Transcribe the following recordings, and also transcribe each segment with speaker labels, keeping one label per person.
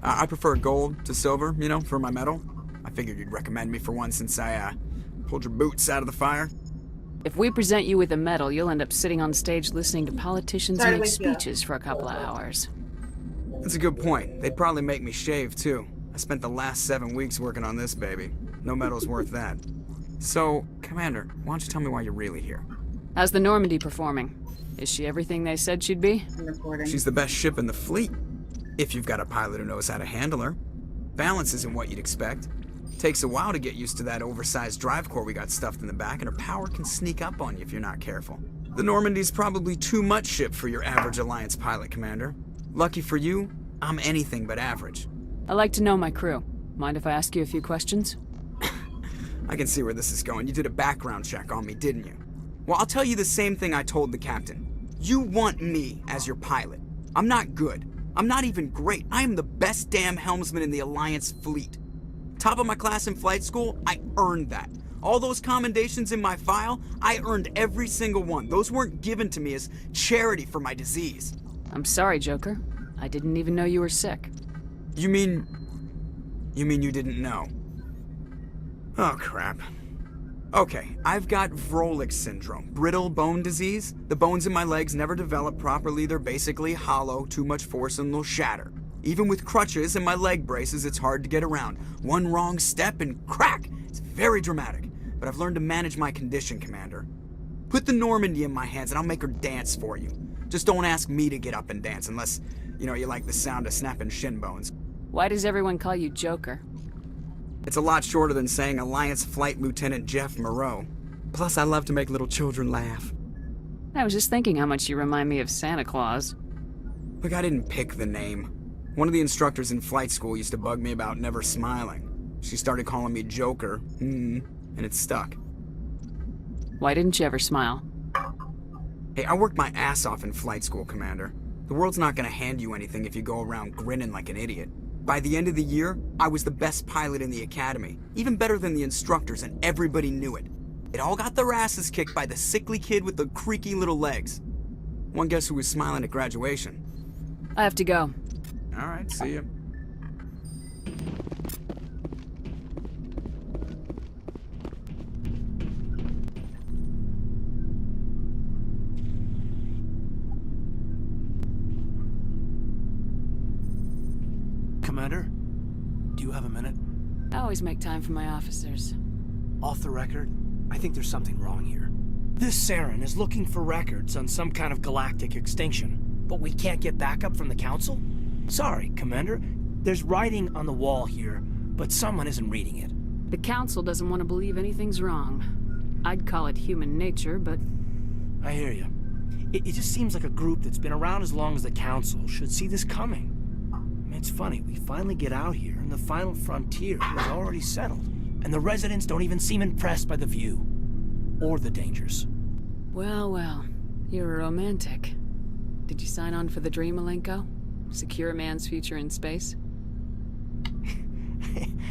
Speaker 1: I prefer gold to silver, you know, for my medal. I figured you'd recommend me for one since I, pulled your boots out of the fire.
Speaker 2: If we present you with a medal, you'll end up sitting on stage listening to politicians
Speaker 3: Sorry to
Speaker 2: make
Speaker 3: wake you up.
Speaker 2: speeches for a couple of hours.
Speaker 1: That's a good point. They'd probably make me shave, too. I spent the last 7 weeks working on this baby. No medal's worth that. So, Commander, why don't you tell me why you're really here?
Speaker 2: How's the Normandy performing? Is she everything they said she'd be?
Speaker 3: I'm recording.
Speaker 1: She's the best ship in the fleet. If you've got a pilot who knows how to handle her. Balance isn't what you'd expect. Takes a while to get used to that oversized drive core we got stuffed in the back, and her power can sneak up on you if you're not careful. The Normandy's probably too much ship for your average Alliance pilot, Commander. Lucky for you, I'm anything but average.
Speaker 2: I like to know my crew. Mind if I ask you a few questions?
Speaker 1: I can see where this is going. You did a background check on me, didn't you? Well, I'll tell you the same thing I told the captain. You want me as your pilot. I'm not good. I'm not even great. I am the best damn helmsman in the Alliance fleet. Top of my class in flight school, I earned that. All those commendations in my file, I earned every single one. Those weren't given to me as charity for my disease.
Speaker 2: I'm sorry, Joker. I didn't even know you were sick.
Speaker 1: You mean you didn't know? Oh, crap. Okay, I've got Vrolik syndrome, brittle bone disease. The bones in my legs never develop properly. They're basically hollow, too much force and they'll shatter. Even with crutches and my leg braces, it's hard to get around. One wrong step and crack! It's very dramatic. But I've learned to manage my condition, Commander. Put the Normandy in my hands and I'll make her dance for you. Just don't ask me to get up and dance unless, you like the sound of snapping shin bones.
Speaker 2: Why does everyone call you Joker?
Speaker 1: It's a lot shorter than saying Alliance Flight Lieutenant Jeff Moreau. Plus, I love to make little children laugh.
Speaker 2: I was just thinking how much you remind me of Santa Claus.
Speaker 1: Look, I didn't pick the name. One of the instructors in flight school used to bug me about never smiling. She started calling me Joker, and it stuck.
Speaker 2: Why didn't you ever smile?
Speaker 1: Hey, I worked my ass off in flight school, Commander. The world's not gonna hand you anything if you go around grinning like an idiot. By the end of the year, I was the best pilot in the academy, even better than the instructors, and everybody knew it. It all got their asses kicked by the sickly kid with the creaky little legs. One guess who was smiling at graduation?
Speaker 2: I have to go.
Speaker 1: All right, see ya.
Speaker 4: Commander, do you have a minute?
Speaker 2: I always make time for my officers.
Speaker 4: Off the record, I think there's something wrong here. This Saren is looking for records on some kind of galactic extinction, but we can't get backup from the Council? Sorry, Commander. There's writing on the wall here, but someone isn't reading it.
Speaker 2: The Council doesn't want to believe anything's wrong. I'd call it human nature, but...
Speaker 4: I hear you. It just seems like a group that's been around as long as the Council should see this coming. It's funny, we finally get out here, and the final frontier is already settled. And the residents don't even seem impressed by the view. Or the dangers.
Speaker 2: Well, well. You're a romantic. Did you sign on for the dream, Malenko? Secure a man's future in space?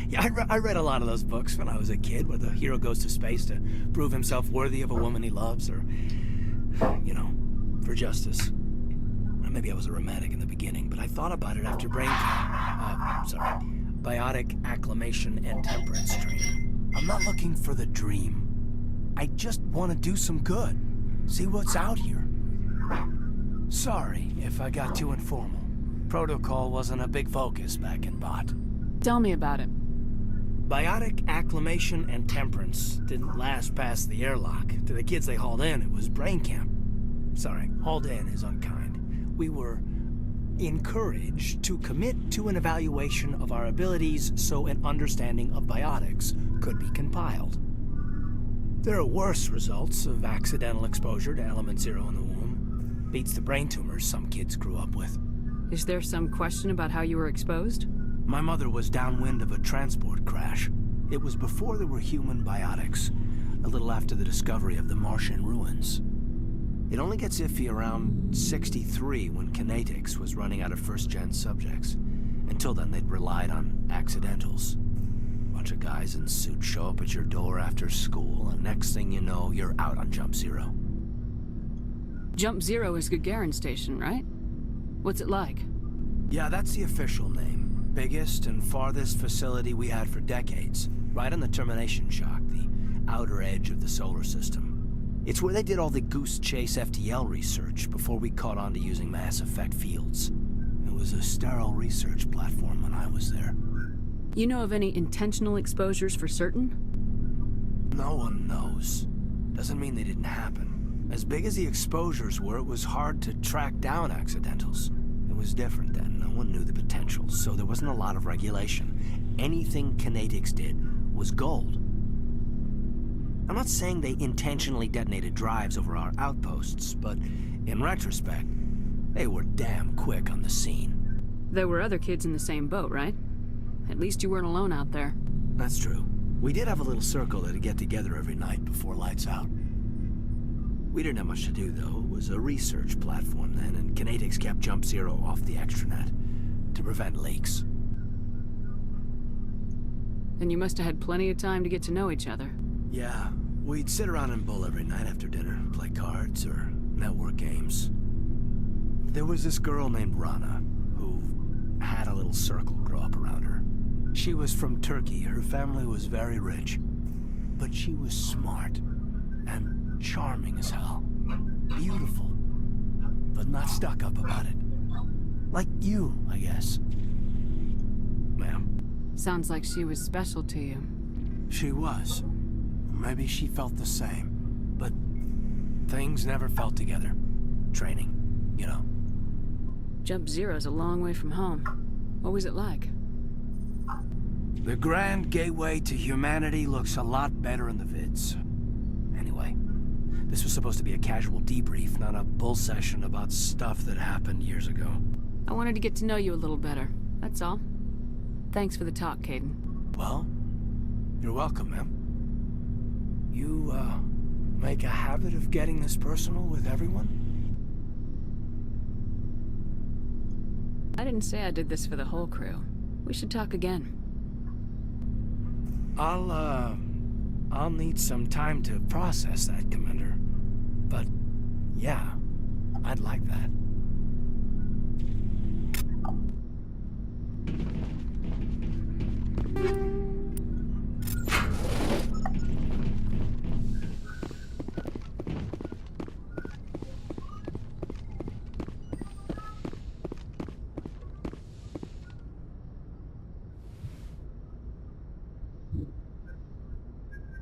Speaker 4: Yeah, I read a lot of those books when I was a kid, where the hero goes to space to prove himself worthy of a woman he loves, or, for justice. Maybe I was a romantic in the beginning, but I thought about it after biotic acclimation and temperance training. I'm not looking for the dream. I just want to do some good. See what's out here. Sorry if I got too informal. Protocol wasn't a big focus back in Bot.
Speaker 2: Tell me about it.
Speaker 4: Biotic acclimation and temperance didn't last past the airlock. To the kids they hauled in, it was brain camp. Sorry, hauled in is unkind. We were encouraged to commit to an evaluation of our abilities so an understanding of biotics could be compiled. There are worse results of accidental exposure to element 0 in the womb. Beats the brain tumors some kids grew up with.
Speaker 2: Is there some question about how you were exposed?
Speaker 4: My mother was downwind of a transport crash. It was before there were human biotics, a little after the discovery of the Martian ruins. It only gets iffy around 63 when Kinetics was running out of first-gen subjects. Until then, they'd relied on accidentals. Bunch of guys in suits show up at your door after school, and next thing you know, you're out on Jump Zero.
Speaker 2: Jump Zero is Gagarin Station, right? What's it like?
Speaker 4: Yeah, that's the official name. biggest and farthest facility we had for decades, right on the termination shock, the outer edge of the solar system. It's where they did all the Goose Chase FTL research before we caught on to using mass effect fields. It was a sterile research platform when I was there.
Speaker 2: You know of any intentional exposures for certain?
Speaker 4: No one knows. Doesn't mean they didn't happen. As big as the exposures were, it was hard to track down accidentals. It was different then. No one knew the potential, so there wasn't a lot of regulation. Anything Kinetics did was gold. I'm not saying they intentionally detonated drives over our outposts, but in retrospect, they were damn quick on the scene.
Speaker 2: There were other kids in the same boat, right? At least you weren't alone out there.
Speaker 4: That's true. We did have a little circle that'd get together every night before lights out. We didn't have much to do, though. It was a research platform then, and Kinetics kept Jump Zero off the extranet to prevent leaks.
Speaker 2: Then you must have had plenty of time to get to know each other.
Speaker 4: Yeah, we'd sit around and bull every night after dinner, play cards or network games. There was this girl named Rana, who had a little circle grow up around her. She was from Turkey. Her family was very rich. But she was smart and charming as hell. Beautiful, but not stuck up about it. Like you, I guess. Ma'am.
Speaker 2: Sounds like she was special to you.
Speaker 4: She was. Maybe she felt the same. But things never felt together. Training, you know.
Speaker 2: Jump Zero's a long way from home. What was it like?
Speaker 4: The grand gateway to humanity looks a lot better in the vids. Anyway, this was supposed to be a casual debrief, not a bull session about stuff that happened years ago.
Speaker 2: I wanted to get to know you a little better, that's all. Thanks for the talk, Caden.
Speaker 4: Well, you're welcome, ma'am. You, make a habit of getting this personal with everyone?
Speaker 2: I didn't say I did this for the whole crew. We should talk again.
Speaker 4: I'll need some time to process that, Commander. But, yeah, I'd like that.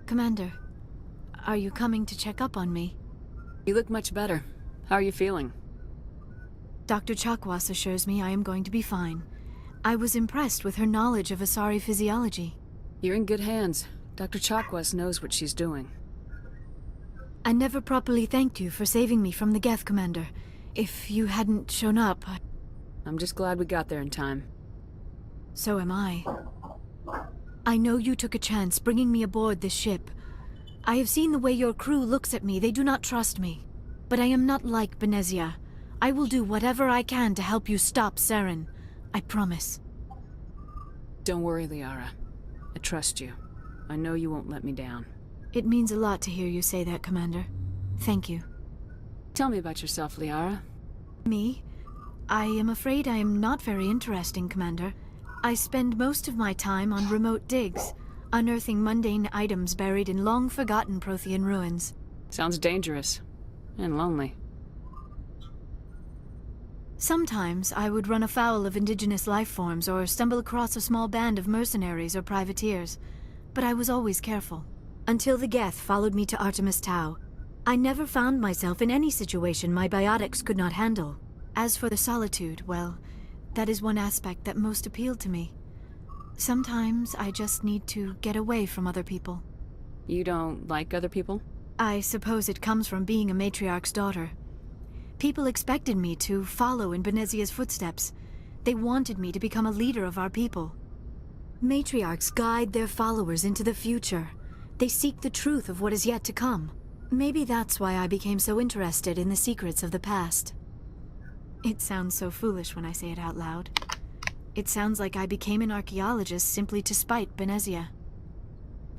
Speaker 3: Commander, are you coming to check up on me?
Speaker 2: You look much better. How are you feeling?
Speaker 3: Dr. Chakwas assures me I am going to be fine. I was impressed with her knowledge of Asari physiology.
Speaker 2: You're in good hands. Dr. Chakwas knows what she's doing.
Speaker 3: I never properly thanked you for saving me from the Geth, Commander. If you hadn't shown up,
Speaker 2: I'm just glad we got there in time.
Speaker 3: so am I. I know you took a chance bringing me aboard this ship. I have seen the way your crew looks at me. They do not trust me. But I am not like Benezia. I will do whatever I can to help you stop Saren. I promise.
Speaker 2: Don't worry, Liara. I trust you. I know you won't let me down.
Speaker 3: It means a lot to hear you say that, Commander. Thank you.
Speaker 2: Tell me about yourself, Liara.
Speaker 3: Me? I am afraid I am not very interesting, Commander. I spend most of my time on remote digs, unearthing mundane items buried in long-forgotten Prothean ruins.
Speaker 2: Sounds dangerous. And lonely.
Speaker 3: Sometimes I would run afoul of indigenous life forms or stumble across a small band of mercenaries or privateers, but I was always careful. Until the Geth followed me to Artemis Tau, I never found myself in any situation my biotics could not handle. As for the solitude, well, that is one aspect that most appealed to me. Sometimes I just need to get away from other people.
Speaker 2: You don't like other people?
Speaker 3: I suppose it comes from being a matriarch's daughter. People expected me to follow in Benezia's footsteps. They wanted me to become a leader of our people. Matriarchs guide their followers into the future. They seek the truth of what is yet to come. Maybe that's why I became so interested in the secrets of the past. It sounds so foolish when I say it out loud. It sounds like I became an archaeologist simply to spite Benezia.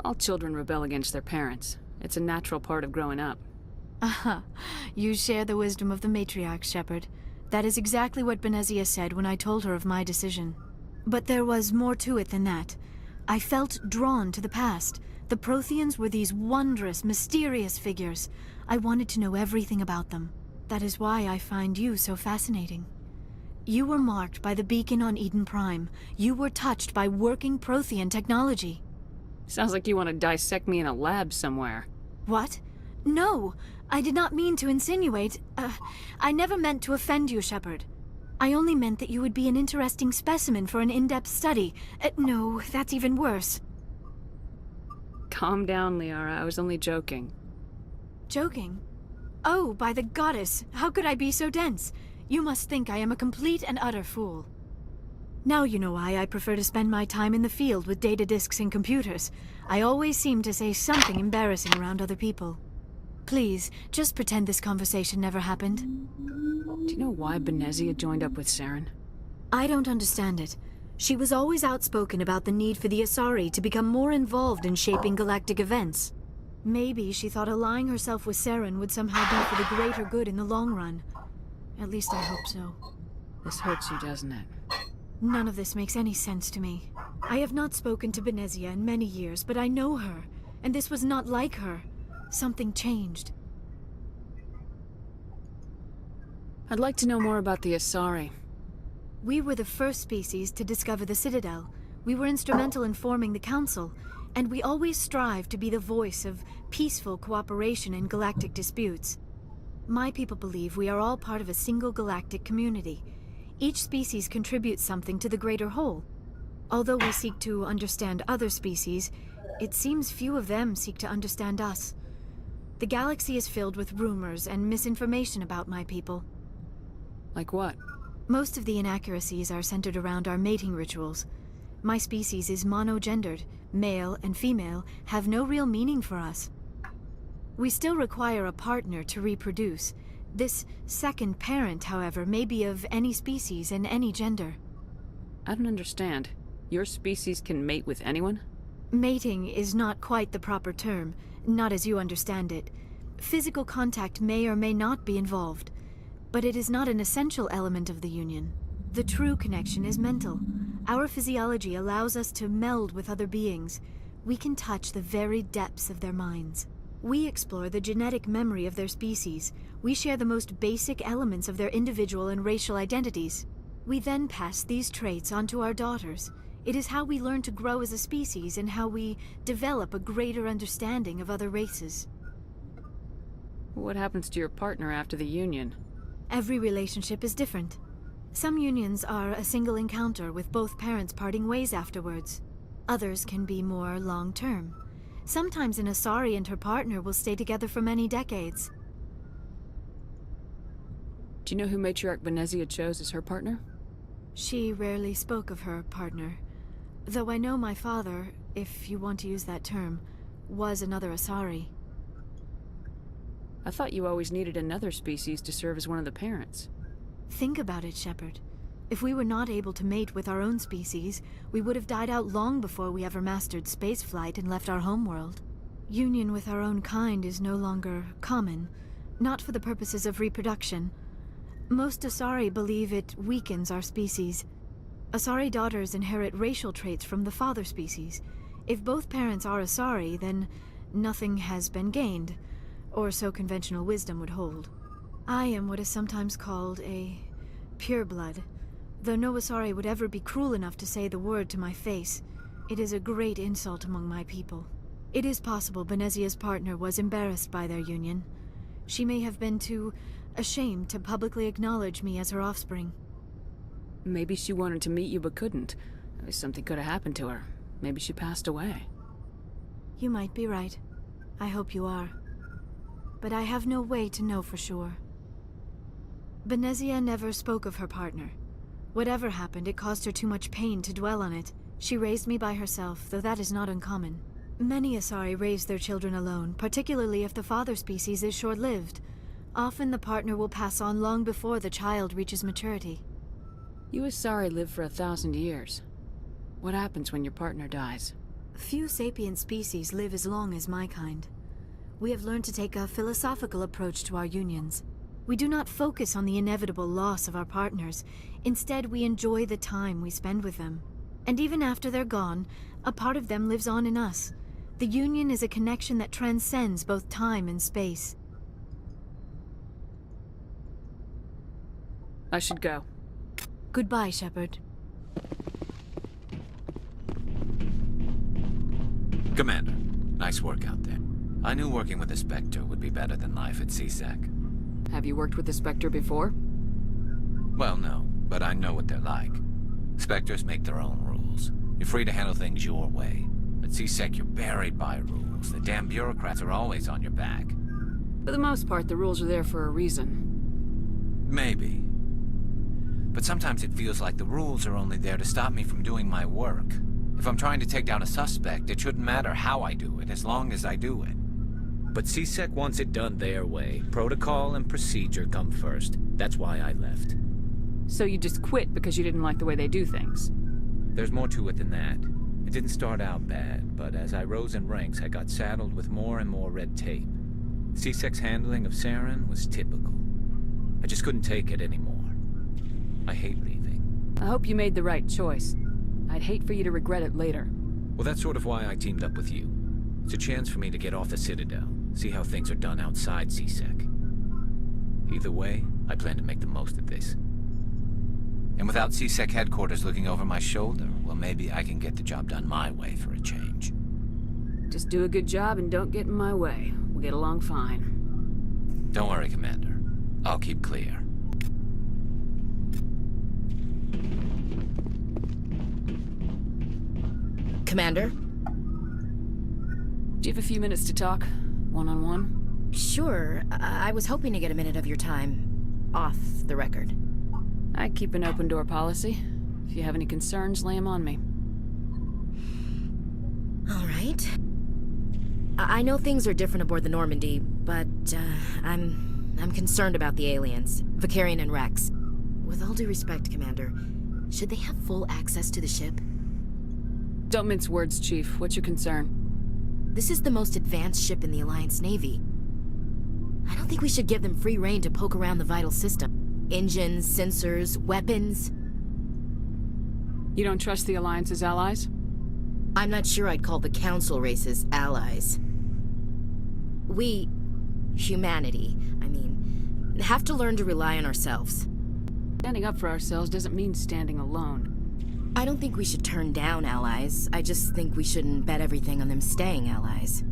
Speaker 2: All children rebel against their parents. It's a natural part of growing up.
Speaker 3: Aha, you share the wisdom of the matriarch, Shepard. That is exactly what Benezia said when I told her of my decision. But there was more to it than that. I felt drawn to the past. The Protheans were these wondrous, mysterious figures. I wanted to know everything about them. That is why I find you so fascinating. You were marked by the beacon on Eden Prime. You were touched by working Prothean technology.
Speaker 2: Sounds like you want to dissect me in a lab somewhere.
Speaker 3: What? No! I did not mean to insinuate. I never meant to offend you, Shepard. I only meant that you would be an interesting specimen for an in-depth study. No, that's even worse.
Speaker 2: Calm down, Liara. I was only joking.
Speaker 3: Joking? Oh, by the goddess, how could I be so dense? You must think I am a complete and utter fool. Now you know why I prefer to spend my time in the field with data disks and computers. I always seem to say something embarrassing around other people. Please, just pretend this conversation never happened.
Speaker 2: Do you know why Benezia joined up with Saren?
Speaker 3: I don't understand it. She was always outspoken about the need for the Asari to become more involved in shaping galactic events. Maybe she thought allying herself with Saren would somehow be for the greater good in the long run. At least I hope so.
Speaker 2: This hurts you, doesn't it?
Speaker 3: None of this makes any sense to me. I have not spoken to Benezia in many years, but I know her, and this was not like her. Something changed.
Speaker 2: I'd like to know more about the Asari.
Speaker 3: We were the first species to discover the Citadel. We were instrumental in forming the Council, and we always strive to be the voice of peaceful cooperation in galactic disputes. My people believe we are all part of a single galactic community. Each species contributes something to the greater whole. Although we seek to understand other species, it seems few of them seek to understand us. The galaxy is filled with rumors and misinformation about my people.
Speaker 2: Like what?
Speaker 3: Most of the inaccuracies are centered around our mating rituals. My species is monogendered. Male and female have no real meaning for us. We still require a partner to reproduce. This second parent, however, may be of any species and any gender.
Speaker 2: I don't understand. Your species can mate with anyone?
Speaker 3: Mating is not quite the proper term, not as you understand it. Physical contact may or may not be involved, but it is not an essential element of the union. The true connection is mental. Our physiology allows us to meld with other beings. We can touch the very depths of their minds. We explore the genetic memory of their species. We share the most basic elements of their individual and racial identities. We then pass these traits on to our daughters. It is how we learn to grow as a species and how we develop a greater understanding of other races.
Speaker 2: What happens to your partner after the union?
Speaker 3: Every relationship is different. Some unions are a single encounter with both parents parting ways afterwards. Others can be more long-term. Sometimes an Asari and her partner will stay together for many decades.
Speaker 2: Do you know who Matriarch Benezia chose as her partner?
Speaker 3: She rarely spoke of her partner. Though I know my father, if you want to use that term, was another Asari.
Speaker 2: I thought you always needed another species to serve as one of the parents.
Speaker 3: Think about it, Shepard. If we were not able to mate with our own species, we would have died out long before we ever mastered spaceflight and left our homeworld. Union with our own kind is no longer common, not for the purposes of reproduction. Most Asari believe it weakens our species. Asari daughters inherit racial traits from the father species. If both parents are Asari, then nothing has been gained, or so conventional wisdom would hold. I am what is sometimes called a pureblood. Though no Asari would ever be cruel enough to say the word to my face, it is a great insult among my people. It is possible Benezia's partner was embarrassed by their union. She may have been too ashamed to publicly acknowledge me as her offspring.
Speaker 2: Maybe she wanted to meet you but couldn't. Something could have happened to her. Maybe she passed away.
Speaker 3: You might be right. I hope you are. But I have no way to know for sure. Benezia never spoke of her partner. Whatever happened, it caused her too much pain to dwell on it. She raised me by herself, though that is not uncommon. Many Asari raise their children alone, particularly if the father species is short-lived. Often the partner will pass on long before the child reaches maturity.
Speaker 2: You Asari live for 1,000 years. What happens when your partner dies?
Speaker 3: Few sapient species live as long as my kind. We have learned to take a philosophical approach to our unions. We do not focus on the inevitable loss of our partners. Instead, we enjoy the time we spend with them. And even after they're gone, a part of them lives on in us. The Union is a connection that transcends both time and space.
Speaker 2: I should go.
Speaker 3: Goodbye, Shepard.
Speaker 5: Commander, nice work out there. I knew working with the Spectre would be better than life at CSEC.
Speaker 2: Have you worked with the Spectre before?
Speaker 5: Well, no, but I know what they're like. Spectres make their own rules. You're free to handle things your way. At CSEC, you're buried by rules. The damn bureaucrats are always on your back.
Speaker 2: For the most part, the rules are there for a reason.
Speaker 5: Maybe. But sometimes it feels like the rules are only there to stop me from doing my work. If I'm trying to take down a suspect, it shouldn't matter how I do it, as long as I do it. But CSEC wants it done their way. Protocol and procedure come first. That's why I left.
Speaker 2: So you just quit because you didn't like the way they do things?
Speaker 5: There's more to it than that. It didn't start out bad, but as I rose in ranks, I got saddled with more and more red tape. CSEC's handling of Saren was typical. I just couldn't take it anymore. I hate leaving.
Speaker 2: I hope you made the right choice. I'd hate for you to regret it later.
Speaker 5: Well, that's sort of why I teamed up with you. It's a chance for me to get off the Citadel, see how things are done outside CSEC. Either way, I plan to make the most of this. And without CSEC headquarters looking over my shoulder, well, maybe I can get the job done my way for a change.
Speaker 2: Just do a good job and don't get in my way. We'll get along fine.
Speaker 5: Don't worry, Commander. I'll keep clear.
Speaker 6: Commander?
Speaker 2: Do you have a few minutes to talk? One-on-one?
Speaker 6: Sure. I was hoping to get a minute of your time off the record.
Speaker 2: I keep an open-door policy. If you have any concerns, lay them on me.
Speaker 6: All right. I know things are different aboard the Normandy, but I'm concerned about the aliens, Vicarian and Rex. With all due respect, Commander, should they have full access to the ship?
Speaker 2: Don't mince words, Chief. What's your concern?
Speaker 6: This is the most advanced ship in the Alliance Navy. I don't think we should give them free rein to poke around the vital system. Engines, sensors, weapons.
Speaker 2: You don't trust the Alliance's allies?
Speaker 6: I'm not sure I'd call the Council races allies. We, humanity, have to learn to rely on ourselves.
Speaker 2: Standing up for ourselves doesn't mean standing alone.
Speaker 6: I don't think we should turn down allies. I just think we shouldn't bet everything on them staying allies.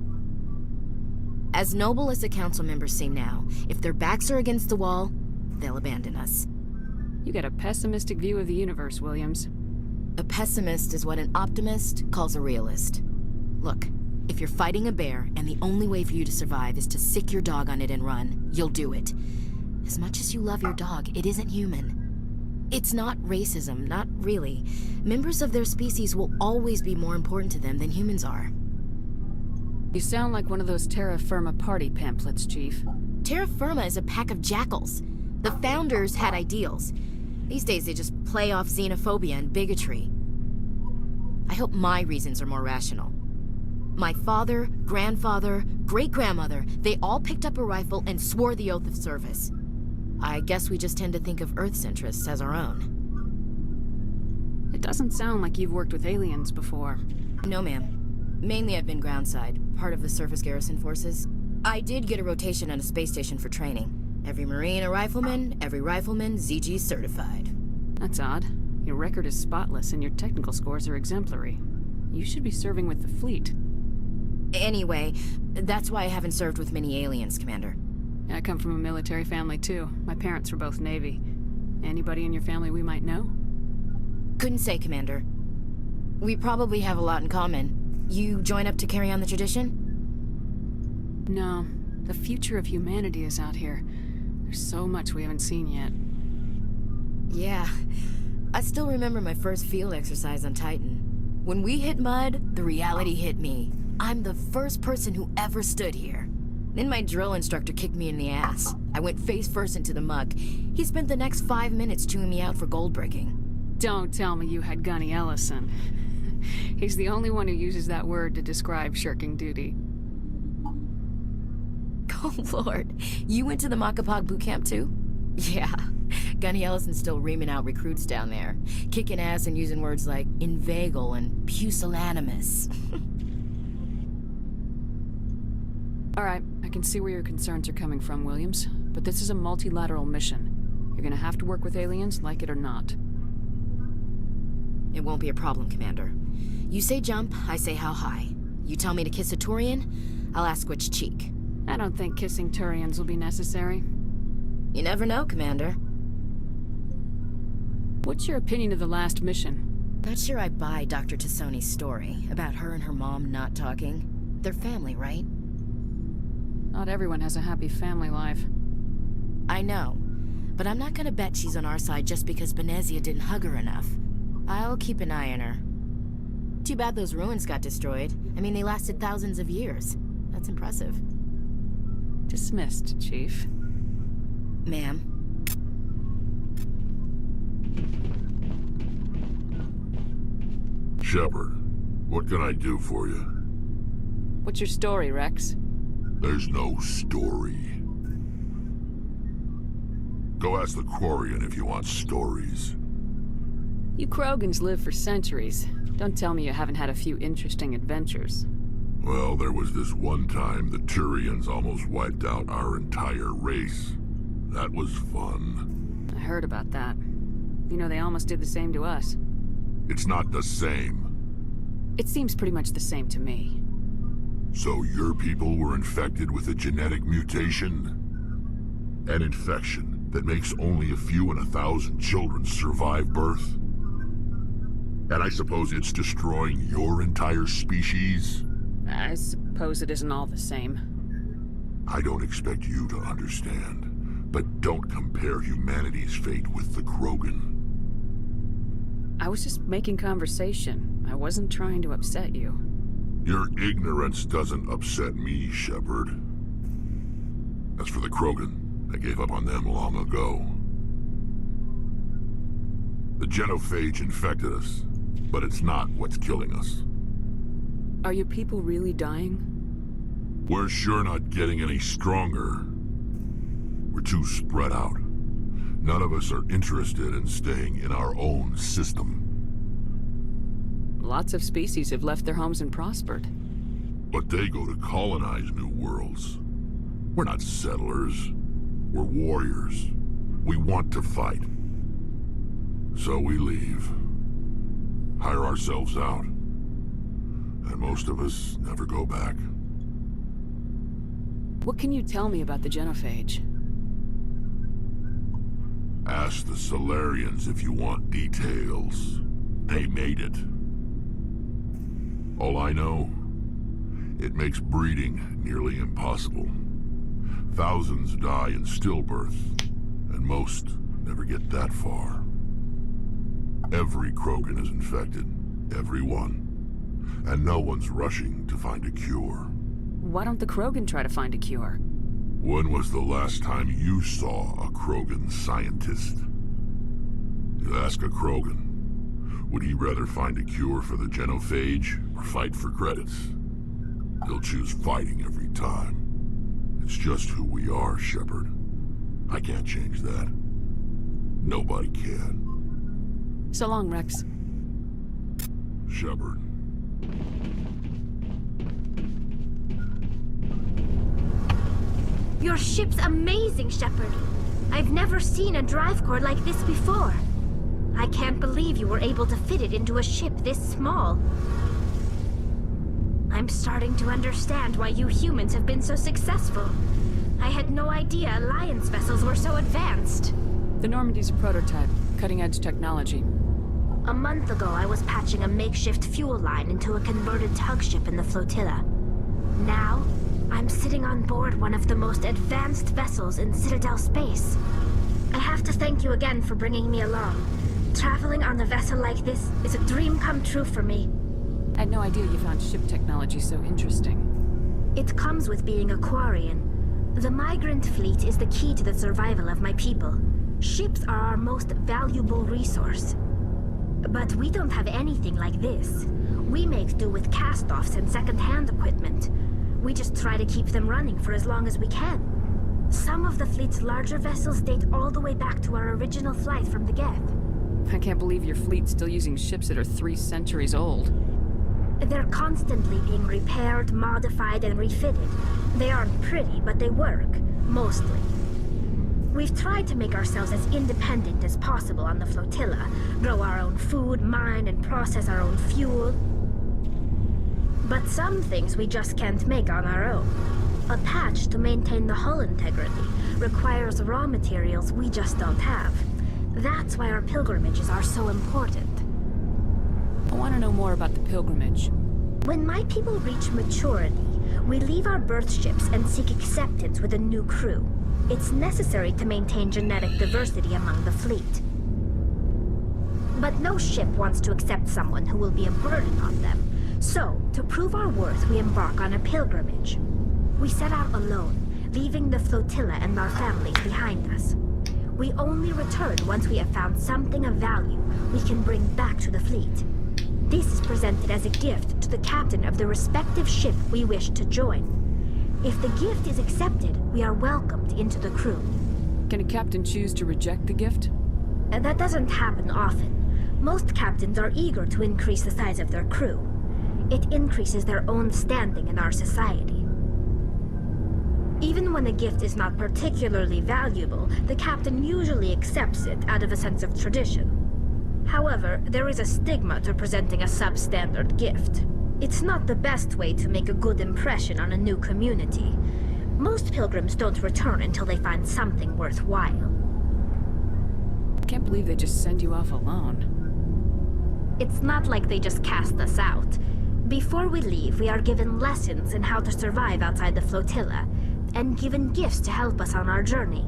Speaker 6: As noble as the Council members seem now, if their backs are against the wall, they'll abandon us.
Speaker 2: You got a pessimistic view of the universe, Williams.
Speaker 6: A pessimist is what an optimist calls a realist. Look, if you're fighting a bear and the only way for you to survive is to sick your dog on it and run, you'll do it. As much as you love your dog, it isn't human. It's not racism, not really. Members of their species will always be more important to them than humans are.
Speaker 2: You sound like one of those Terra Firma party pamphlets, Chief.
Speaker 6: Terra Firma is a pack of jackals. The founders had ideals. These days they just play off xenophobia and bigotry. I hope my reasons are more rational. My father, grandfather, great-grandmother, they all picked up a rifle and swore the oath of service. I guess we just tend to think of Earth's interests as our own.
Speaker 2: It doesn't sound like you've worked with aliens before.
Speaker 6: No, ma'am. Mainly I've been groundside, part of the surface garrison forces. I did get a rotation on a space station for training. Every Marine a rifleman, every rifleman ZG certified.
Speaker 2: That's odd. Your record is spotless and your technical scores are exemplary. You should be serving with the fleet.
Speaker 6: Anyway, that's why I haven't served with many aliens, Commander.
Speaker 2: I come from a military family too. My parents were both Navy. Anybody in your family we might know?
Speaker 6: Couldn't say, Commander. We probably have a lot in common. You join up to carry on the tradition?
Speaker 2: No. The future of humanity is out here. There's so much we haven't seen yet.
Speaker 6: Yeah. I still remember my first field exercise on Titan. When we hit mud, the reality hit me. I'm the first person who ever stood here. Then my drill instructor kicked me in the ass. I went face first into the muck. He spent the next 5 minutes chewing me out for gold breaking.
Speaker 2: Don't tell me you had Gunny Ellison. He's the only one who uses that word to describe shirking duty.
Speaker 6: Oh, Lord. You went to the Makapog boot camp, too? Yeah, Gunny Ellison's still reaming out recruits down there, kicking ass and using words like inveigle and pusillanimous.
Speaker 2: All right, I can see where your concerns are coming from, Williams. But this is a multilateral mission. You're gonna have to work with aliens, like it or not.
Speaker 6: It won't be a problem, Commander. You say jump, I say how high. You tell me to kiss a Turian, I'll ask which cheek.
Speaker 2: I don't think kissing Turians will be necessary.
Speaker 6: You never know, Commander.
Speaker 2: What's your opinion of the last mission?
Speaker 6: Not sure I buy Dr. Tassoni's story about her and her mom not talking. They're family, right?
Speaker 2: Not everyone has a happy family life.
Speaker 6: I know, but I'm not gonna bet she's on our side just because Benezia didn't hug her enough. I'll keep an eye on her. Too bad those ruins got destroyed. I mean, they lasted thousands of years. That's impressive.
Speaker 2: Dismissed, Chief.
Speaker 6: Ma'am.
Speaker 7: Shepard, what can I do for you?
Speaker 2: What's your story, Rex?
Speaker 7: There's no story. Go ask the Quarian if you want stories.
Speaker 2: You Krogans live for centuries. Don't tell me you haven't had a few interesting adventures.
Speaker 7: Well, there was this one time the Turians almost wiped out our entire race. That was fun.
Speaker 2: I heard about that. You know, they almost did the same to us.
Speaker 7: It's not the same.
Speaker 2: It seems pretty much the same to me.
Speaker 7: So your people were infected with a genetic mutation? An infection that makes only a few in 1,000 children survive birth? And I suppose it's destroying your entire species?
Speaker 2: I suppose it isn't all the same.
Speaker 7: I don't expect you to understand, but don't compare humanity's fate with the Krogan.
Speaker 2: I was just making conversation. I wasn't trying to upset you.
Speaker 7: Your ignorance doesn't upset me, Shepard. As for the Krogan, I gave up on them long ago. The genophage infected us, but it's not what's killing us.
Speaker 2: Are your people really dying?
Speaker 7: We're sure not getting any stronger. We're too spread out. None of us are interested in staying in our own system.
Speaker 2: Lots of species have left their homes and prospered.
Speaker 7: But they go to colonize new worlds. We're not settlers. We're warriors. We want to fight. So we leave. Hire ourselves out. And most of us never go back.
Speaker 2: What can you tell me about the genophage?
Speaker 7: Ask the Solarians if you want details. They made it. All I know, it makes breeding nearly impossible. Thousands die in stillbirth, and most never get that far. Every Krogan is infected, every one. And no one's rushing to find a cure.
Speaker 2: Why don't the Krogan try to find a cure?
Speaker 7: When was the last time you saw a Krogan scientist? You ask a Krogan, would he rather find a cure for the genophage or fight for credits? He'll choose fighting every time. It's just who we are, Shepard. I can't change that. Nobody can.
Speaker 2: So long, Rex.
Speaker 7: Shepard.
Speaker 8: Your ship's amazing, Shepard. I've never seen a drive core like this before. I can't believe you were able to fit it into a ship this small. I'm starting to understand why you humans have been so successful. I had no idea Alliance vessels were so advanced.
Speaker 2: The Normandy's a prototype, cutting-edge technology.
Speaker 8: A month ago, I was patching a makeshift fuel line into a converted tug ship in the flotilla. Now, I'm sitting on board one of the most advanced vessels in Citadel space. I have to thank you again for bringing me along. Traveling on a vessel like this is a dream come true for me.
Speaker 2: I had no idea you found ship technology so interesting.
Speaker 8: It comes with being a Quarian. The migrant fleet is the key to the survival of my people. Ships are our most valuable resource. But we don't have anything like this. We make do with cast-offs and second-hand equipment. We just try to keep them running for as long as we can. Some of the fleet's larger vessels date all the way back to our original flight from the Geth.
Speaker 2: I can't believe your fleet's still using ships that are 3 centuries old.
Speaker 8: They're constantly being repaired, modified, and refitted. They aren't pretty, but they work. Mostly. We've tried to make ourselves as independent as possible on the flotilla, grow our own food, mine, and process our own fuel. But some things we just can't make on our own. A patch to maintain the hull integrity requires raw materials we just don't have. That's why our pilgrimages are so important.
Speaker 2: I want to know more about the pilgrimage.
Speaker 8: When my people reach maturity, we leave our birth ships and seek acceptance with a new crew. It's necessary to maintain genetic diversity among the fleet. But no ship wants to accept someone who will be a burden on them. So, to prove our worth, we embark on a pilgrimage. We set out alone, leaving the flotilla and our families behind us. We only return once we have found something of value we can bring back to the fleet. This is presented as a gift to the captain of the respective ship we wish to join. If the gift is accepted, we are welcomed into the crew.
Speaker 2: Can a captain choose to reject the gift?
Speaker 8: That doesn't happen often. Most captains are eager to increase the size of their crew. It increases their own standing in our society. Even when a gift is not particularly valuable, the captain usually accepts it out of a sense of tradition. However, there is a stigma to presenting a substandard gift. It's not the best way to make a good impression on a new community. Most pilgrims don't return until they find something worthwhile.
Speaker 2: I can't believe they just send you off alone.
Speaker 8: It's not like they just cast us out. Before we leave, we are given lessons in how to survive outside the flotilla, and given gifts to help us on our journey.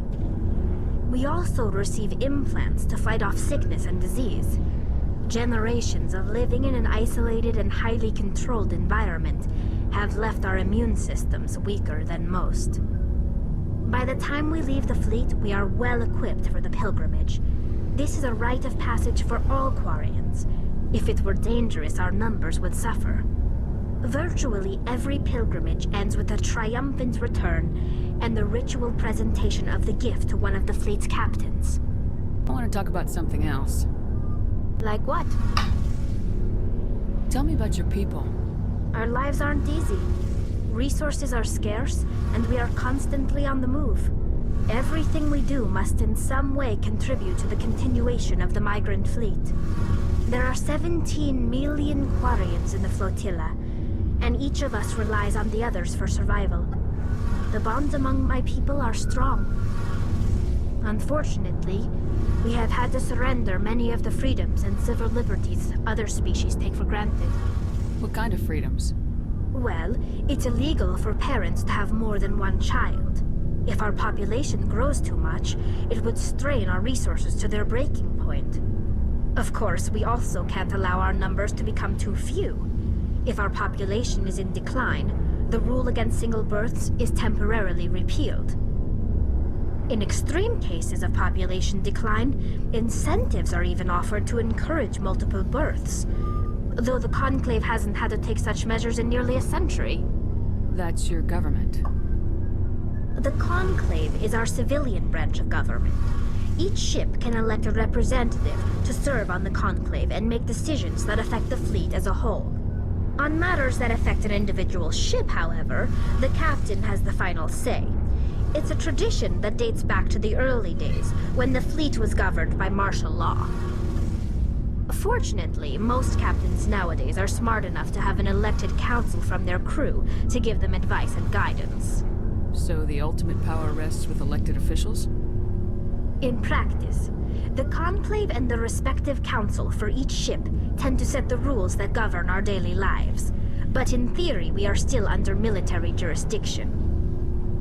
Speaker 8: We also receive implants to fight off sickness and disease. Generations of living in an isolated and highly controlled environment have left our immune systems weaker than most. By the time we leave the fleet, we are well equipped for the pilgrimage. This is a rite of passage for all Quarians. If it were dangerous, our numbers would suffer. Virtually every pilgrimage ends with a triumphant return and the ritual presentation of the gift to one of the fleet's captains.
Speaker 2: I want to talk about something else.
Speaker 8: Like what?
Speaker 2: Tell me about your people.
Speaker 8: Our lives aren't easy. Resources are scarce, and we are constantly on the move. Everything we do must in some way contribute to the continuation of the migrant fleet. There are 17 million Quarians in the flotilla, and each of us relies on the others for survival. The bonds among my people are strong. Unfortunately, we have had to surrender many of the freedoms and civil liberties other species take for granted.
Speaker 2: What kind of freedoms?
Speaker 8: Well, it's illegal for parents to have more than one child. If our population grows too much, it would strain our resources to their breaking point. Of course, we also can't allow our numbers to become too few. If our population is in decline, the rule against single births is temporarily repealed. In extreme cases of population decline, incentives are even offered to encourage multiple births, though the Conclave hasn't had to take such measures in nearly a century.
Speaker 2: That's your government.
Speaker 8: The Conclave is our civilian branch of government. Each ship can elect a representative to serve on the Conclave and make decisions that affect the fleet as a whole. On matters that affect an individual ship, however, the captain has the final say. It's a tradition that dates back to the early days, when the fleet was governed by martial law. Fortunately, most captains nowadays are smart enough to have an elected council from their crew to give them advice and guidance.
Speaker 2: So the ultimate power rests with elected officials?
Speaker 8: In practice, the Conclave and the respective council for each ship tend to set the rules that govern our daily lives. But in theory, we are still under military jurisdiction.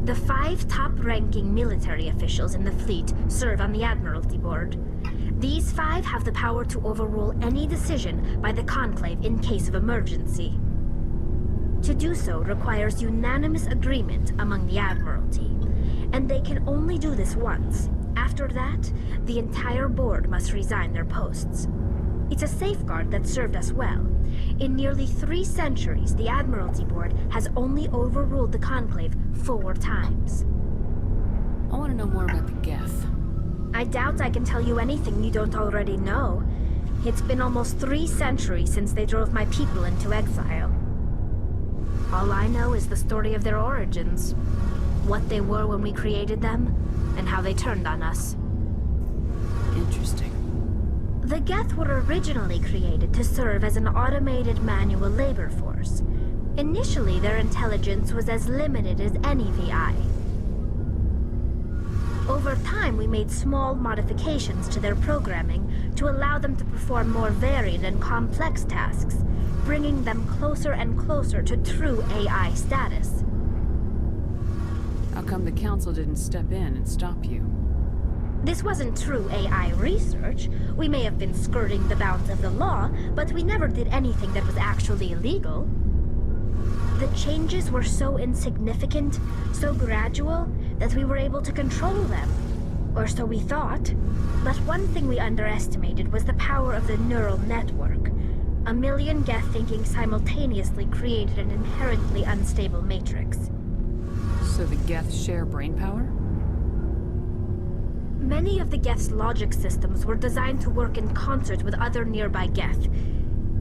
Speaker 8: The 5 top-ranking military officials in the fleet serve on the Admiralty Board. These 5 have the power to overrule any decision by the Conclave in case of emergency. To do so requires unanimous agreement among the Admiralty, and they can only do this once. After that, the entire board must resign their posts. It's a safeguard that served us well. In nearly 3 centuries, the Admiralty Board has only overruled the Conclave 4 times.
Speaker 2: I want to know more about the Geth.
Speaker 8: I doubt I can tell you anything you don't already know. It's been almost 3 centuries since they drove my people into exile. All I know is the story of their origins. What they were when we created them, and how they turned on us.
Speaker 2: Interesting.
Speaker 8: The Geth were originally created to serve as an automated manual labor force. Initially, their intelligence was as limited as any VI. Over time, we made small modifications to their programming to allow them to perform more varied and complex tasks, bringing them closer and closer to true AI status.
Speaker 2: How come the Council didn't step in and stop you?
Speaker 8: This wasn't true AI research. We may have been skirting the bounds of the law, but we never did anything that was actually illegal. The changes were so insignificant, so gradual, that we were able to control them. Or so we thought. But one thing we underestimated was the power of the neural network. 1 million Geth thinking simultaneously created an inherently unstable matrix.
Speaker 2: So the Geth share brainpower?
Speaker 8: Many of the Geth's logic systems were designed to work in concert with other nearby Geth.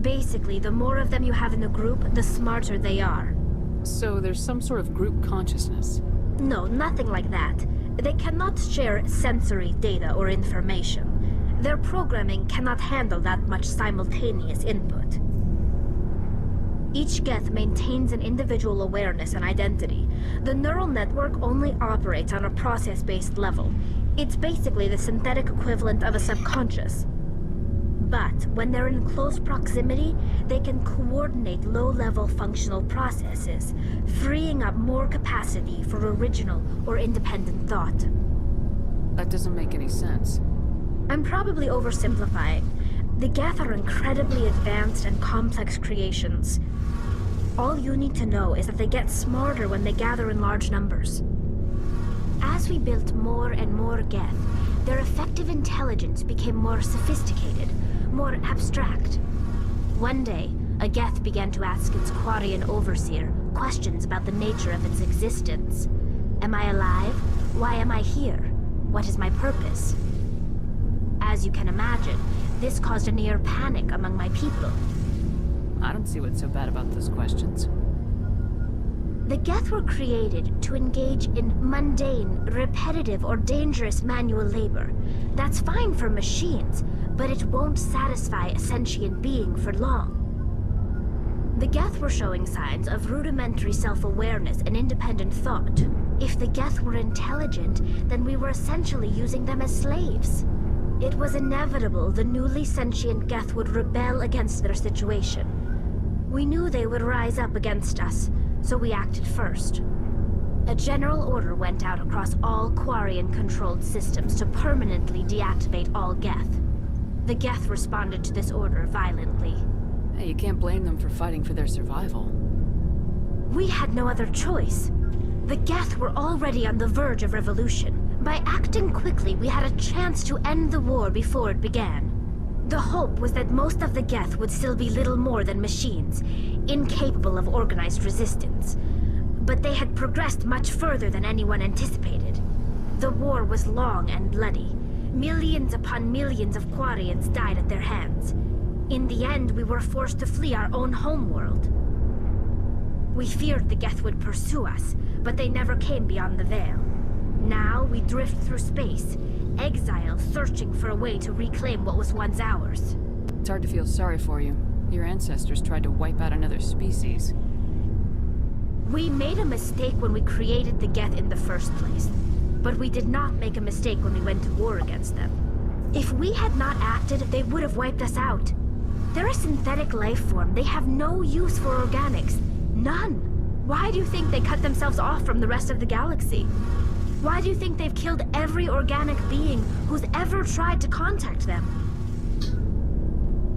Speaker 8: Basically, the more of them you have in a group, the smarter they are.
Speaker 2: So there's some sort of group consciousness?
Speaker 8: No, nothing like that. They cannot share sensory data or information. Their programming cannot handle that much simultaneous input. Each Geth maintains an individual awareness and identity. The neural network only operates on a process-based level. It's basically the synthetic equivalent of a subconscious. But when they're in close proximity, they can coordinate low-level functional processes, freeing up more capacity for original or independent thought.
Speaker 2: That doesn't make any sense.
Speaker 8: I'm probably oversimplifying. The Geth are incredibly advanced and complex creations. All you need to know is that they get smarter when they gather in large numbers. As we built more and more Geth, their effective intelligence became more sophisticated, more abstract. One day, a Geth began to ask its Quarian overseer questions about the nature of its existence. Am I alive? Why am I here? What is my purpose? As you can imagine, this caused a near panic among my people.
Speaker 2: I don't see what's so bad about those questions.
Speaker 8: The Geth were created to engage in mundane, repetitive, or dangerous manual labor. That's fine for machines, but it won't satisfy a sentient being for long. The Geth were showing signs of rudimentary self-awareness and independent thought. If the Geth were intelligent, then we were essentially using them as slaves. It was inevitable the newly sentient Geth would rebel against their situation. We knew they would rise up against us, so we acted first. A general order went out across all Quarian-controlled systems to permanently deactivate all Geth. The Geth responded to this order violently.
Speaker 2: Hey, you can't blame them for fighting for their survival.
Speaker 8: We had no other choice. The Geth were already on the verge of revolution. By acting quickly, we had a chance to end the war before it began. The hope was that most of the Geth would still be little more than machines, incapable of organized resistance. But they had progressed much further than anyone anticipated. The war was long and bloody. Millions upon millions of Quarians died at their hands. In the end, we were forced to flee our own homeworld. We feared the Geth would pursue us, but they never came beyond the Veil. Now we drift through space, exile searching for a way to reclaim what was once ours.
Speaker 2: It's hard to feel sorry for you. Your ancestors tried to wipe out another species.
Speaker 8: We made a mistake when we created the Geth in the first place, but we did not make a mistake when we went to war against them. If we had not acted, they would have wiped us out. They're a synthetic life form. They have no use for organics. None. Why do you think they cut themselves off from the rest of the galaxy? Why do you think they've killed every organic being who's ever tried to contact them?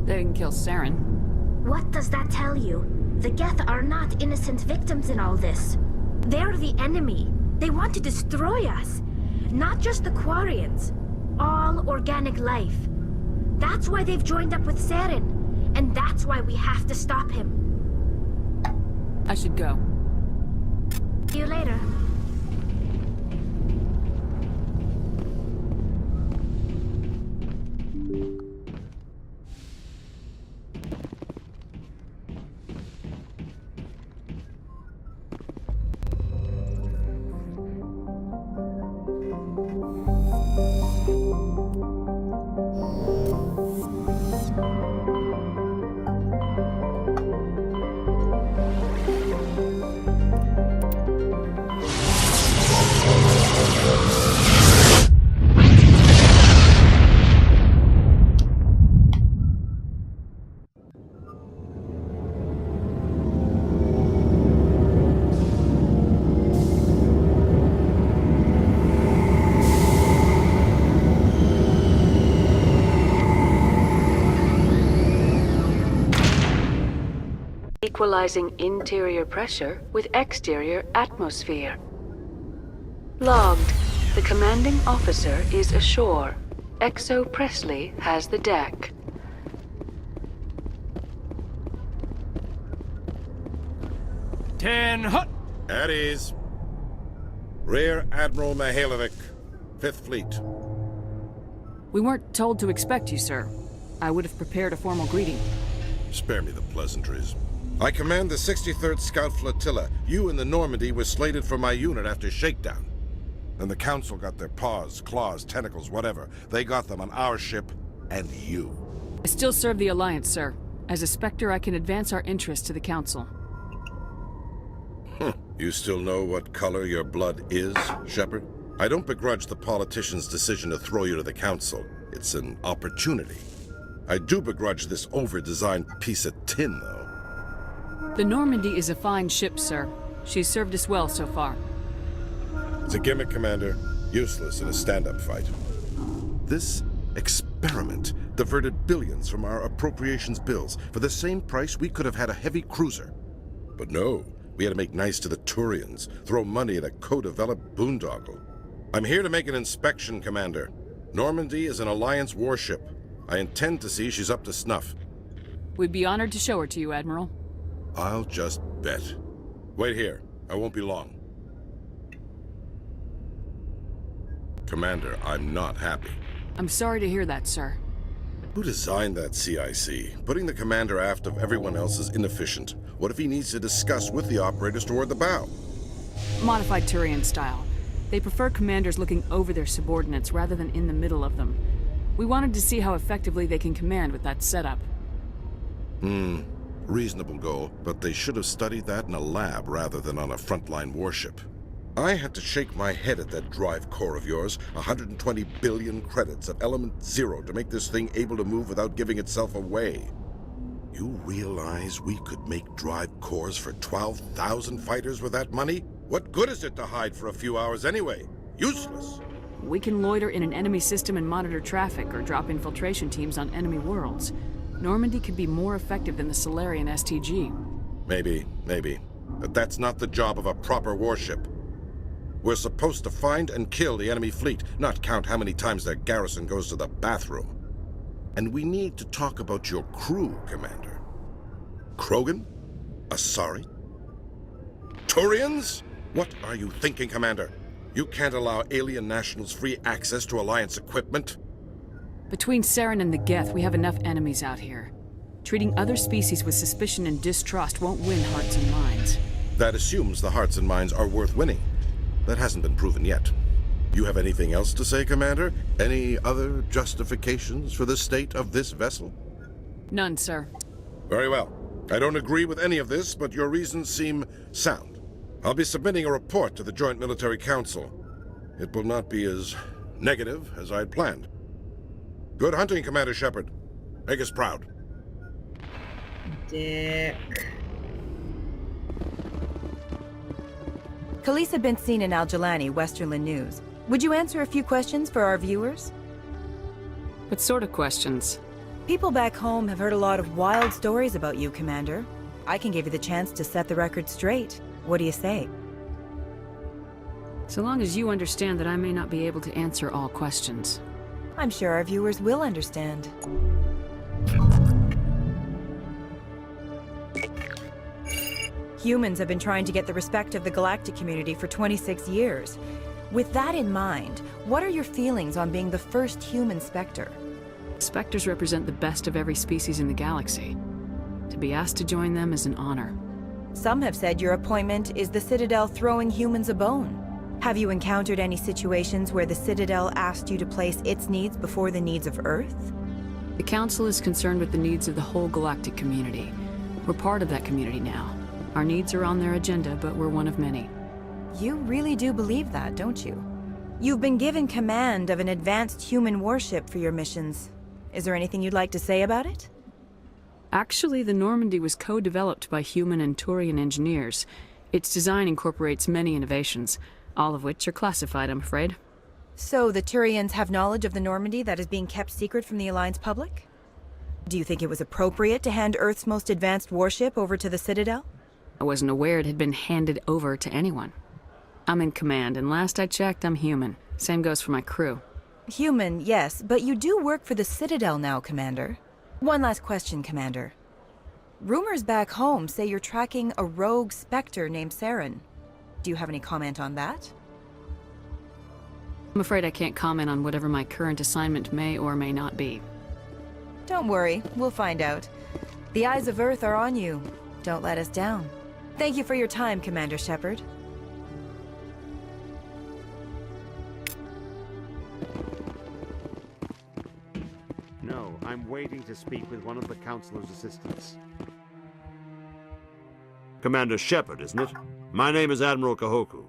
Speaker 2: They didn't kill Saren.
Speaker 8: What does that tell you? The Geth are not innocent victims in all this. They're the enemy. They want to destroy us. Not just the Quarians. All organic life. That's why they've joined up with Saren. And that's why we have to stop him.
Speaker 2: I should go.
Speaker 8: See you later.
Speaker 2: Equalizing interior pressure with exterior atmosphere. Logged. The commanding officer is ashore. Exo Presley has the deck.
Speaker 4: Ten hut!
Speaker 9: At ease. Rear Admiral Mihailovic, 5th Fleet.
Speaker 2: We weren't told to expect you, sir. I would have prepared a formal greeting.
Speaker 9: Spare me the pleasantries. I command the 63rd Scout Flotilla. You and the Normandy were slated for my unit after shakedown. Then the Council got their paws, claws, tentacles, whatever. They got them on our ship, and you.
Speaker 2: I still serve the Alliance, sir. As a Spectre, I can advance our interests to the Council.
Speaker 9: You still know what color your blood is, Shepard? I don't begrudge the politician's decision to throw you to the Council. It's an opportunity. I do begrudge this over-designed piece of tin, though.
Speaker 2: The Normandy is a fine ship, sir. She's served us well so far.
Speaker 9: It's a gimmick, Commander. Useless in a stand-up fight. This experiment diverted billions from our appropriations bills. For the same price, we could have had a heavy cruiser. But no, we had to make nice to the Turians, throw money at a co-developed boondoggle. I'm here to make an inspection, Commander. Normandy is an Alliance warship. I intend to see she's up to snuff.
Speaker 2: We'd be honored to show her to you, Admiral.
Speaker 9: I'll just bet. Wait here. I won't be long. Commander, I'm not happy.
Speaker 2: I'm sorry to hear that, sir.
Speaker 9: Who designed that CIC? Putting the commander aft of everyone else is inefficient. What if he needs to discuss with the operators toward the bow?
Speaker 2: Modified Turian style. They prefer commanders looking over their subordinates rather than in the middle of them. We wanted to see how effectively they can command with that setup.
Speaker 9: Reasonable goal, but they should have studied that in a lab rather than on a frontline warship. I had to shake my head at that drive core of yours. 120 billion credits at element 0 to make this thing able to move without giving itself away. You realize we could make drive cores for 12,000 fighters with that money? What good is it to hide for a few hours anyway? Useless.
Speaker 2: We can loiter in an enemy system and monitor traffic or drop infiltration teams on enemy worlds. Normandy could be more effective than the Solarian STG.
Speaker 9: Maybe. But that's not the job of a proper warship. We're supposed to find and kill the enemy fleet, not count how many times their garrison goes to the bathroom. And we need to talk about your crew, Commander. Krogan? Asari? Turians? What are you thinking, Commander? You can't allow alien nationals free access to Alliance equipment?
Speaker 2: Between Saren and the Geth, we have enough enemies out here. Treating other species with suspicion and distrust won't win hearts and minds.
Speaker 9: That assumes the hearts and minds are worth winning. That hasn't been proven yet. You have anything else to say, Commander? Any other justifications for the state of this vessel?
Speaker 2: None, sir.
Speaker 9: Very well. I don't agree with any of this, but your reasons seem sound. I'll be submitting a report to the Joint Military Council. It will not be as negative as I'd planned. Good hunting, Commander Shepard. Make us proud.
Speaker 10: Dick. Khalees had been seen in Al-Jalani, Westerland News. Would you answer a few questions for our viewers?
Speaker 2: What sort of questions?
Speaker 10: People back home have heard a lot of wild stories about you, Commander. I can give you the chance to set the record straight. What do you say?
Speaker 2: So long as you understand that I may not be able to answer all questions.
Speaker 10: I'm sure our viewers will understand. Humans have been trying to get the respect of the galactic community for 26 years. With that in mind, what are your feelings on being the first human Spectre?
Speaker 2: Spectres represent the best of every species in the galaxy. To be asked to join them is an honor.
Speaker 10: Some have said your appointment is the Citadel throwing humans a bone. Have you encountered any situations where the Citadel asked you to place its needs before the needs of Earth?
Speaker 2: The Council is concerned with the needs of the whole galactic community. We're part of that community now. Our needs are on their agenda, but we're one of many.
Speaker 10: You really do believe that, don't you? You've been given command of an advanced human warship for your missions. Is there anything you'd like to say about it?
Speaker 2: Actually, the Normandy was co-developed by human and Turian engineers. Its design incorporates many innovations, all of which are classified, I'm afraid.
Speaker 10: So the Turians have knowledge of the Normandy that is being kept secret from the Alliance public? Do you think it was appropriate to hand Earth's most advanced warship over to the Citadel?
Speaker 2: I wasn't aware it had been handed over to anyone. I'm in command, and last I checked, I'm human. Same goes for my crew.
Speaker 10: Human, yes, but you do work for the Citadel now, Commander. One last question, Commander. Rumors back home say you're tracking a rogue Spectre named Saren. Do you have any comment on that?
Speaker 2: I'm afraid I can't comment on whatever my current assignment may or may not be.
Speaker 10: Don't worry, we'll find out. The eyes of Earth are on you. Don't let us down. Thank you for your time, Commander Shepard.
Speaker 11: No, I'm waiting to speak with one of the Councilor's assistants. Commander Shepard, isn't it? My name is Admiral Kahoku.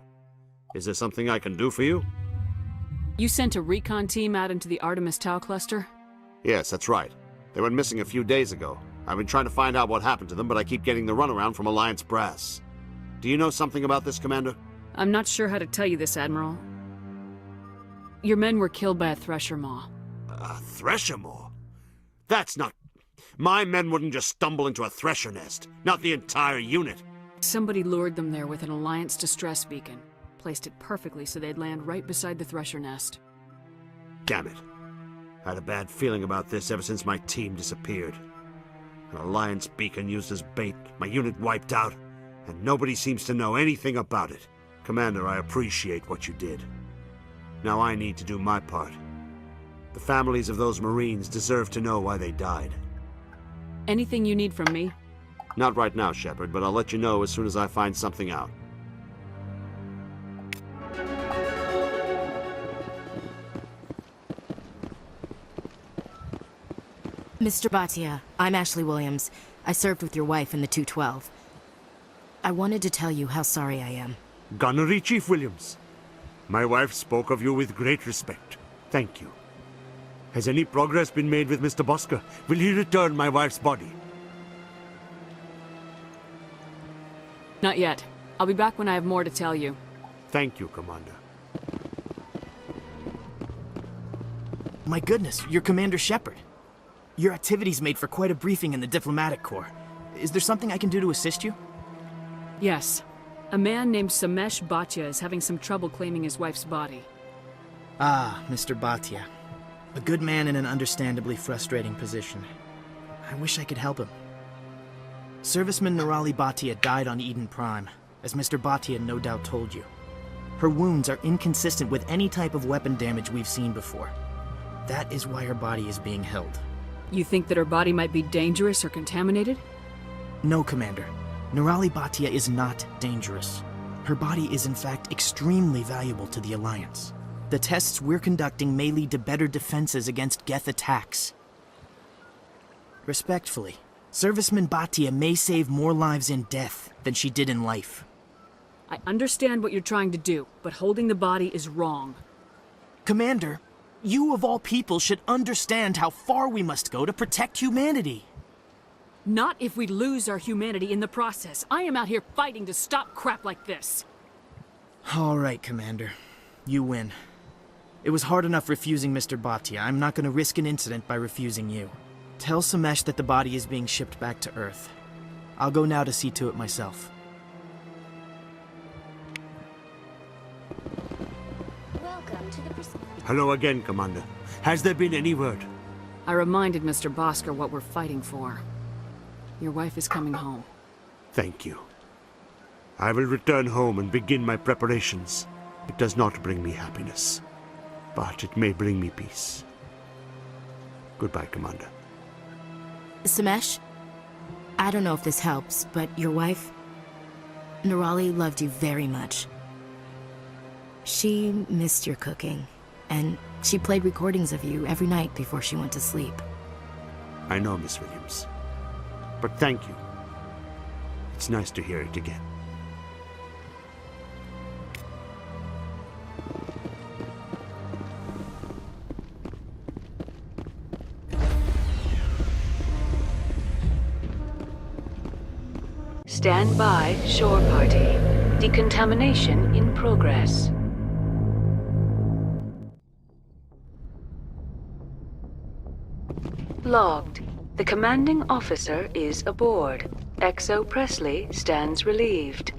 Speaker 11: Is there something I can do for you?
Speaker 2: You sent a recon team out into the Artemis Tau cluster?
Speaker 11: Yes, that's right. They went missing a few days ago. I've been trying to find out what happened to them, but I keep getting the runaround from Alliance brass. Do you know something about this, Commander?
Speaker 2: I'm not sure how to tell you this, Admiral. Your men were killed by a Thresher Maw.
Speaker 11: A Thresher Maw? That's not... My men wouldn't just stumble into a Thresher nest. Not the entire unit.
Speaker 2: Somebody lured them there with an Alliance distress beacon. Placed it perfectly so they'd land right beside the Thresher nest.
Speaker 11: Damn it. I had a bad feeling about this ever since my team disappeared. An Alliance beacon used as bait, my unit wiped out, and nobody seems to know anything about it. Commander, I appreciate what you did. Now I need to do my part. The families of those Marines deserve to know why they died.
Speaker 2: Anything you need from me?
Speaker 11: Not right now, Shepard, but I'll let you know as soon as I find something out.
Speaker 6: Mr. Bhatia, I'm Ashley Williams. I served with your wife in the 212. I wanted to tell you how sorry I am.
Speaker 11: Gunnery Chief Williams. My wife spoke of you with great respect. Thank you. Has any progress been made with Mr. Bosker? Will he return my wife's body?
Speaker 2: Not yet. I'll be back when I have more to tell you.
Speaker 11: Thank you, Commander.
Speaker 12: My goodness, you're Commander Shepard. Your activities made for quite a briefing in the Diplomatic Corps. Is there something I can do to assist you?
Speaker 2: Yes. A man named Samesh Bhatia is having some trouble claiming his wife's body.
Speaker 12: Ah, Mr. Bhatia. A good man in an understandably frustrating position. I wish I could help him. Serviceman Nirali Bhatia died on Eden Prime, as Mr. Bhatia no doubt told you. Her wounds are inconsistent with any type of weapon damage we've seen before. That is why her body is being held.
Speaker 2: You think that her body might be dangerous or contaminated?
Speaker 12: No, Commander. Nirali Bhatia is not dangerous. Her body is in fact extremely valuable to the Alliance. The tests we're conducting may lead to better defenses against Geth attacks. Respectfully, Serviceman Bhatia may save more lives in death than she did in life.
Speaker 2: I understand what you're trying to do, but holding the body is wrong.
Speaker 12: Commander, you of all people should understand how far we must go to protect humanity.
Speaker 2: Not if we lose our humanity in the process. I am out here fighting to stop crap like this.
Speaker 12: All right, Commander. You win. It was hard enough refusing Mr. Bhatia. I'm not going to risk an incident by refusing you. Tell Samesh that the body is being shipped back to Earth. I'll go now to see to it myself.
Speaker 8: Welcome to the
Speaker 11: Hello again, Commander. Has there been any word?
Speaker 2: I reminded Mr. Bosker what we're fighting for. Your wife is coming home.
Speaker 11: Thank you. I will return home and begin my preparations. It does not bring me happiness, but it may bring me peace. Goodbye, Commander.
Speaker 6: Samesh? I don't know if this helps, but your wife, Nirali, loved you very much. She missed your cooking, and she played recordings of you every night before she went to sleep.
Speaker 11: I know, Miss Williams. But thank you. It's nice to hear it again.
Speaker 2: Stand by, shore party. Decontamination in progress. Logged. The commanding officer is aboard. XO Presley stands relieved.